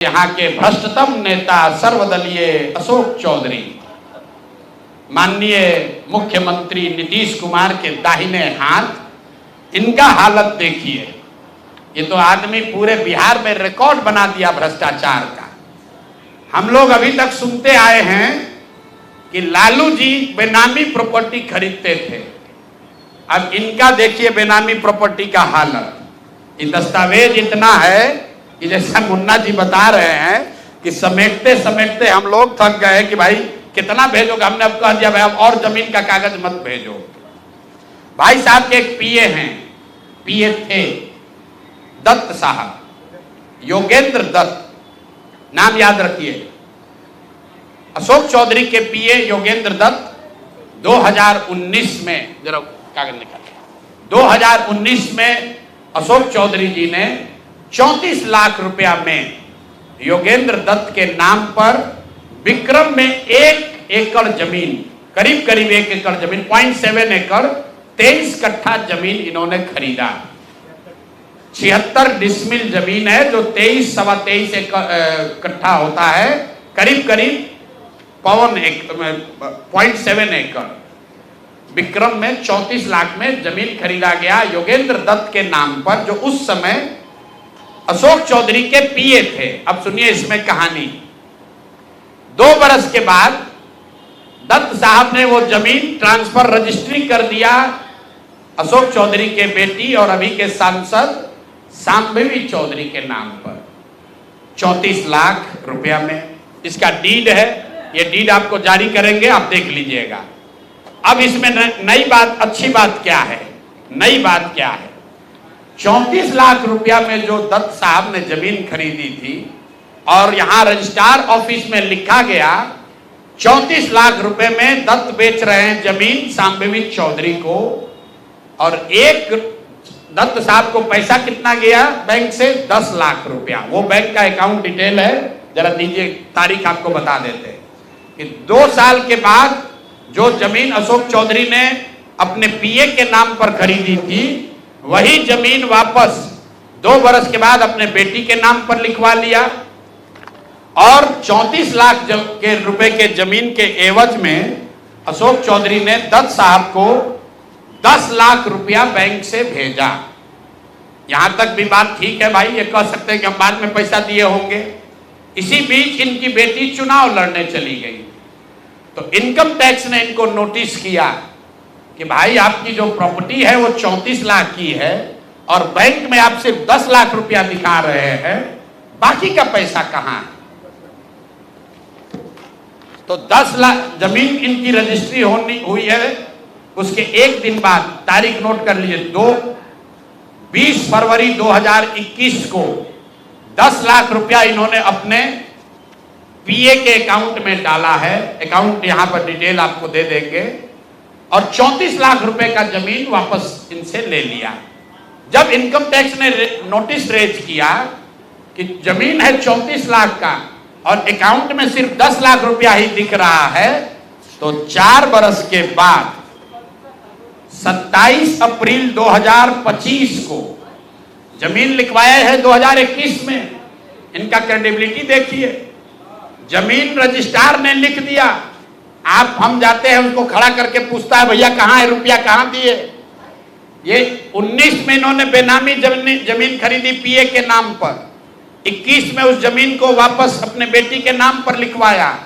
यहाँ के भ्रष्टतम नेता सर्वदलीय अशोक चौधरी, माननीय मुख्यमंत्री नीतीश कुमार के दाहिने हाथ, इनका हालत देखिए। ये तो आदमी पूरे बिहार में रिकॉर्ड बना दिया भ्रष्टाचार का। हम लोग अभी तक सुनते आए हैं कि लालू जी बेनामी प्रॉपर्टी खरीदते थे। अब इनका देखिए बेनामी प्रॉपर्टी का हालत। ये दस्तावेज इतना है कि जैसा मुन्ना जी बता रहे हैं कि समेटते समेटते हम लोग थक गए कि भाई कितना भेजोगे। हमने अब कह दिया भाई अब और जमीन का कागज मत भेजो। भाई साहब के एक पीए हैं, पीए थे दत्त साहब, योगेंद्र दत्त, नाम याद रखिए। अशोक चौधरी के पीए योगेंद्र दत्त 2019 में, जरा कागज निकालिए, 2019 में अशोक चौधरी जी ने 34 लाख रुपया में योगेंद्र दत्त के नाम पर विक्रम में 1 एकड़ जमीन, करीब करीब 1 एकड़ जमीन, 0.7 एकड़ 23 कट्ठा जमीन इन्होंने खरीदा। 76 डिसमिल जमीन है जो 23-23.25 कट्ठा होता है, करीब करीब 0.7 एकड़ विक्रम में 34 लाख में जमीन खरीदा गया योगेंद्र दत्त के नाम पर, जो उस समय अशोक चौधरी के पीए थे। अब सुनिए इसमें कहानी। 2 बरस के बाद दत्त साहब ने वो जमीन ट्रांसफर रजिस्ट्री कर दिया अशोक चौधरी के बेटी और अभी के सांसद शांभवी चौधरी के नाम पर 34 लाख रुपया में। इसका डीड है, ये डीड आपको जारी करेंगे, आप देख लीजिएगा। अब इसमें नई बात, अच्छी बात क्या है, नई बात क्या है? 34 लाख रुपया में जो दत्त साहब ने जमीन खरीदी थी और यहां रजिस्ट्रार ऑफिस में लिखा गया 34 लाख रुपए में दत्त बेच रहे हैं जमीन शांभवी चौधरी को, और एक दत्त साहब को पैसा कितना गया बैंक से? 10 लाख रुपया। वो बैंक का अकाउंट डिटेल है, जरा दीजिए, तारीख आपको बता देते हैं कि 2 साल के बाद जो जमीन अशोक चौधरी ने अपने पीए के नाम पर खरीदी थी, वही जमीन वापस 2 बरस के बाद अपने बेटी के नाम पर लिखवा लिया, और 34 लाख के रुपए के जमीन के एवज में अशोक चौधरी ने दत्त साहब को 10 लाख रुपया बैंक से भेजा। यहां तक भी बात ठीक है भाई, ये कह सकते हैं कि हम बाद में पैसा दिए होंगे। इसी बीच इनकी बेटी चुनाव लड़ने चली गई, तो इनकम टैक्स ने इनको नोटिस किया कि भाई आपकी जो प्रॉपर्टी है वो 34 लाख की है और बैंक में आप सिर्फ 10 लाख रुपया दिखा रहे हैं, बाकी का पैसा कहां है? तो 10 लाख जमीन इनकी रजिस्ट्री हुई है। उसके एक दिन बाद, तारीख नोट कर लीजिए, 20 फरवरी 2021 को 10 लाख रुपया इन्होंने अपने पीए के अकाउंट में डाला है। अकाउंट यहां पर डिटेल आपको दे देंगे, और 34 लाख रुपए का जमीन वापस इनसे ले लिया। जब इनकम टैक्स ने नोटिस रेज किया कि जमीन है 34 लाख का और अकाउंट में सिर्फ 10 लाख रुपया ही दिख रहा है, तो 4 बरस के बाद 27 अप्रैल 2025 को जमीन लिखवाया है 2021 में। इनका क्रेडिबिलिटी देखिए। जमीन रजिस्ट्रार ने लिख दिया, आप हम जाते हैं उसको खड़ा करके पूछता है भैया कहाँ है रुपया, कहाँ दिए? ये 19 में इन्होंने बेनामी जमीन खरीदी पीए के नाम पर, 21 में उस जमीन को वापस अपने बेटी के नाम पर लिखवाया।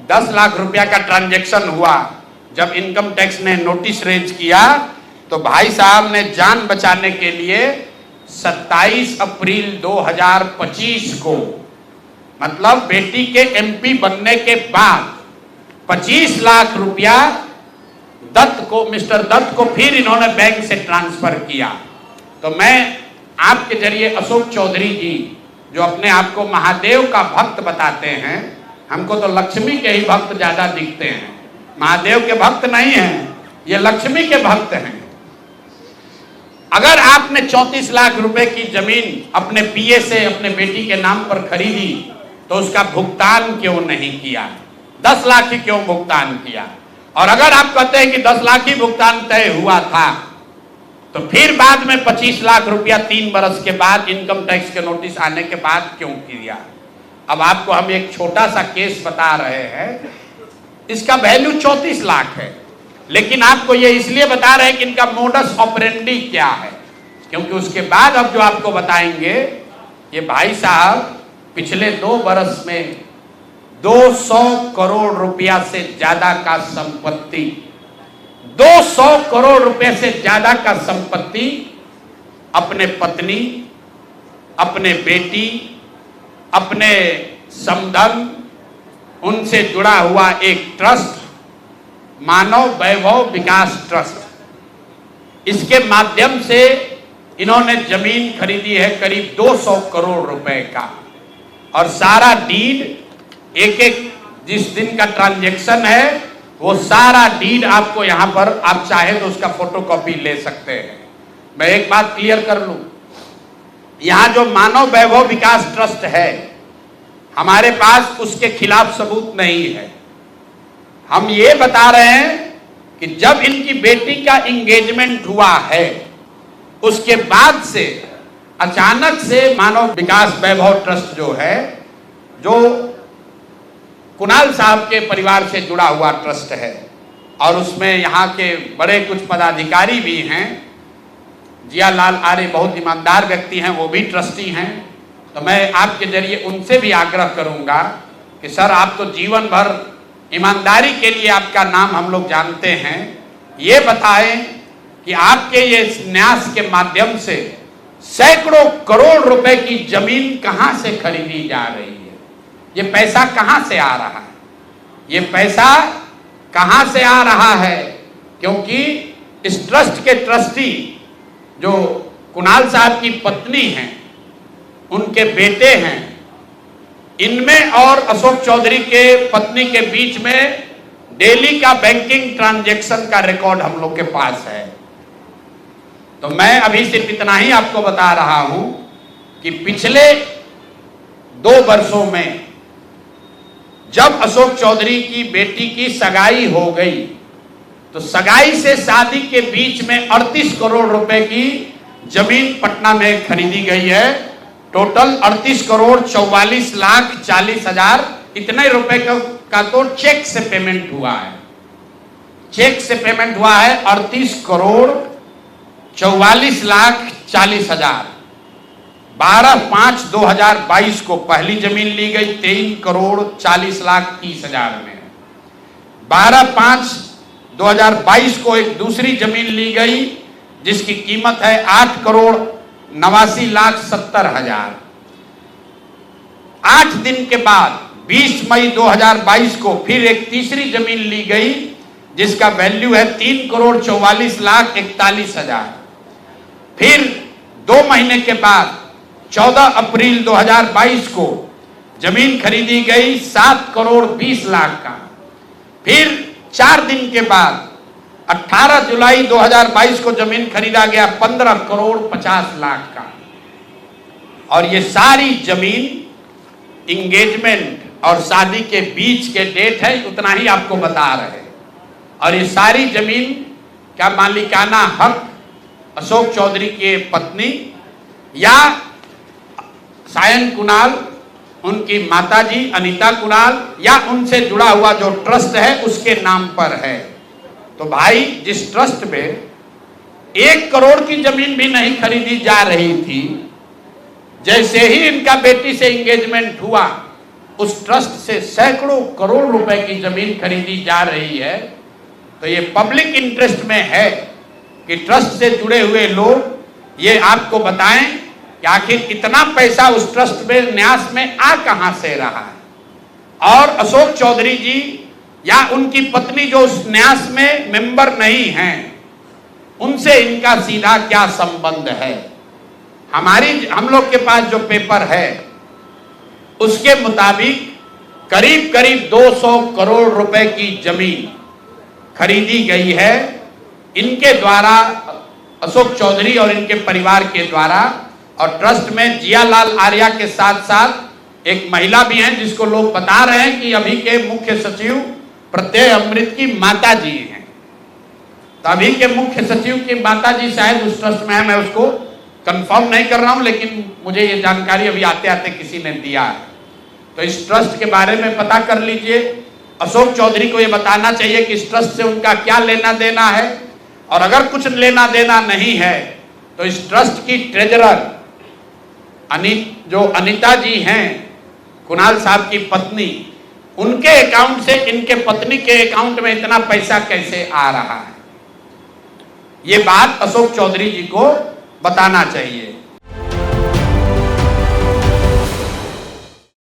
10 लाख रुपया का ट्रांजैक्शन हुआ। जब इनकम टैक्स ने नोटिस रेज किया तो भाई साहब ने जान बचाने के लिए 27 अप्रैल 2025 को, मतलब बेटी के एमपी बनने के बाद 25 लाख रुपया दत्त को, मिस्टर दत्त को फिर इन्होंने बैंक से ट्रांसफर किया। तो मैं आपके जरिए अशोक चौधरी जी, जो अपने आप को महादेव का भक्त बताते हैं, हमको तो लक्ष्मी के ही भक्त ज्यादा दिखते हैं, महादेव के भक्त नहीं हैं, ये लक्ष्मी के भक्त हैं। अगर आपने 34 लाख रुपए की जमीन अपने पीए से अपने बेटी के नाम पर खरीदी, तो उसका भुगतान क्यों नहीं किया? 10 लाख ही क्यों भुगतान किया? और अगर आप कहते हैं कि 10 लाख ही भुगतान तय हुआ था, तो फिर बाद में 25 लाख रुपया 3 बरस के बाद इनकम टैक्स के नोटिस आने के बाद क्यों किया? अब आपको हम एक छोटा सा केस बता रहे हैं, इसका वैल्यू 34 लाख है, लेकिन आपको ये इसलिए बता रहे हैं कि इनका मोडस ऑपरेंडी क्या है, क्योंकि उसके बाद अब जो आपको बताएंगे, ये भाई साहब पिछले 2 बरस में 200 करोड़ रुपया से ज्यादा का संपत्ति, 200 करोड़ रुपए से ज्यादा का संपत्ति अपने पत्नी, अपने बेटी, अपने समधन, उनसे जुड़ा हुआ एक ट्रस्ट, मानव वैभव विकास ट्रस्ट, इसके माध्यम से इन्होंने जमीन खरीदी है करीब 200 करोड़ रुपए का, और सारा डीड एक एक जिस दिन का ट्रांजैक्शन है वो सारा डीड आपको यहां पर, आप चाहे तो उसका फोटोकॉपी ले सकते हैं। मैं एक बात क्लियर कर लूं, यहां जो मानव वैभव विकास ट्रस्ट है, हमारे पास उसके खिलाफ सबूत नहीं है। हम ये बता रहे हैं कि जब इनकी बेटी का एंगेजमेंट हुआ है, उसके बाद से अचानक से मानव विकास वैभव ट्रस्ट जो है, जो कुणाल साहब के परिवार से जुड़ा हुआ ट्रस्ट है, और उसमें यहाँ के बड़े कुछ पदाधिकारी भी हैं, जियालाल आर्य बहुत ईमानदार व्यक्ति हैं, वो भी ट्रस्टी हैं। तो मैं आपके जरिए उनसे भी आग्रह करूंगा कि सर, आप तो जीवन भर ईमानदारी के लिए आपका नाम हम लोग जानते हैं, ये बताएं कि आपके ये न्यास के माध्यम से सैकड़ों करोड़ रुपए की जमीन कहां से खरीदी जा रही है, ये पैसा कहां से आ रहा है, ये पैसा कहां से आ रहा है, क्योंकि इस ट्रस्ट के ट्रस्टी जो कुणाल साहब की पत्नी हैं, उनके बेटे हैं, इनमें और अशोक चौधरी के पत्नी के बीच में डेली का बैंकिंग ट्रांजैक्शन का रिकॉर्ड हम लोग के पास है। तो मैं अभी सिर्फ इतना ही आपको बता रहा हूं कि पिछले 2 वर्षों में जब अशोक चौधरी की बेटी की सगाई हो गई, तो सगाई से शादी के बीच में 38 करोड़ रुपए की जमीन पटना में खरीदी गई है। टोटल 38 करोड़ 44 लाख 40 हजार इतने रुपए का तो चेक से पेमेंट हुआ है। चेक से पेमेंट हुआ है 38 करोड़ 44 लाख 40 हजार। 12/5/2022 को पहली जमीन ली गई 23 करोड़ 40 लाख 30 हजार में। 12/5/2022 को एक दूसरी जमीन ली गई जिसकी कीमत है 8 करोड़ 89 लाख 70 हजार। 8 दिन के बाद 20 मई 2022 को फिर एक तीसरी जमीन ली गई जिसका वैल्यू है 3 करोड़ 44 लाख 41 हजार। फिर 2 महीने के बाद 14 अप्रैल 2022 को जमीन खरीदी गई 7 करोड़ 20 लाख का। फिर 4 दिन के बाद 18 जुलाई 2022 को जमीन खरीदा गया 15 करोड़ 50 लाख का। और ये सारी जमीन इंगेजमेंट और शादी के बीच के डेट है, उतना ही आपको बता रहे। और ये सारी जमीन का मालिकाना हक अशोक चौधरी के पत्नी या सायन कुणाल, उनकी माताजी अनीता कुणाल या उनसे जुड़ा हुआ जो ट्रस्ट है उसके नाम पर है। तो भाई, जिस ट्रस्ट में 1 करोड़ की जमीन भी नहीं खरीदी जा रही थी, जैसे ही इनका बेटी से एंगेजमेंट हुआ, उस ट्रस्ट से सैकड़ों करोड़ रुपए की जमीन खरीदी जा रही है। तो ये पब्लिक इंटरेस्ट में है कि ट्रस्ट से जुड़े हुए लोग ये आपको बताएं कि आखिर इतना पैसा उस ट्रस्ट में न्यास में आ कहां से रहा है, और अशोक चौधरी जी या उनकी पत्नी जो उस न्यास में मेंबर नहीं हैं, उनसे इनका सीधा क्या संबंध है। हम लोग के पास जो पेपर है उसके मुताबिक करीब करीब 200 करोड़ रुपए की जमीन खरीदी गई है इनके द्वारा, अशोक चौधरी और इनके परिवार के द्वारा। और ट्रस्ट में जियालाल आर्या के साथ साथ एक महिला भी हैं जिसको लोग बता रहे हैं कि अभी के मुख्य सचिव प्रत्यय अमृत की माता जी हैं। तो अभी के मुख्य सचिव की माता जी शायद उस ट्रस्ट में है, मैं उसको कंफर्म नहीं कर रहा हूं, लेकिन मुझे ये जानकारी अभी आते आते किसी ने दिया है। तो इस ट्रस्ट के बारे में पता कर लीजिए। अशोक चौधरी को ये बताना चाहिए कि इस ट्रस्ट से उनका क्या लेना देना है, और अगर कुछ लेना देना नहीं है तो इस ट्रस्ट की ट्रेजरर जो अनीता जी हैं, कुणाल साहब की पत्नी, उनके अकाउंट से इनके पत्नी के अकाउंट में इतना पैसा कैसे आ रहा है, ये बात अशोक चौधरी जी को बताना चाहिए।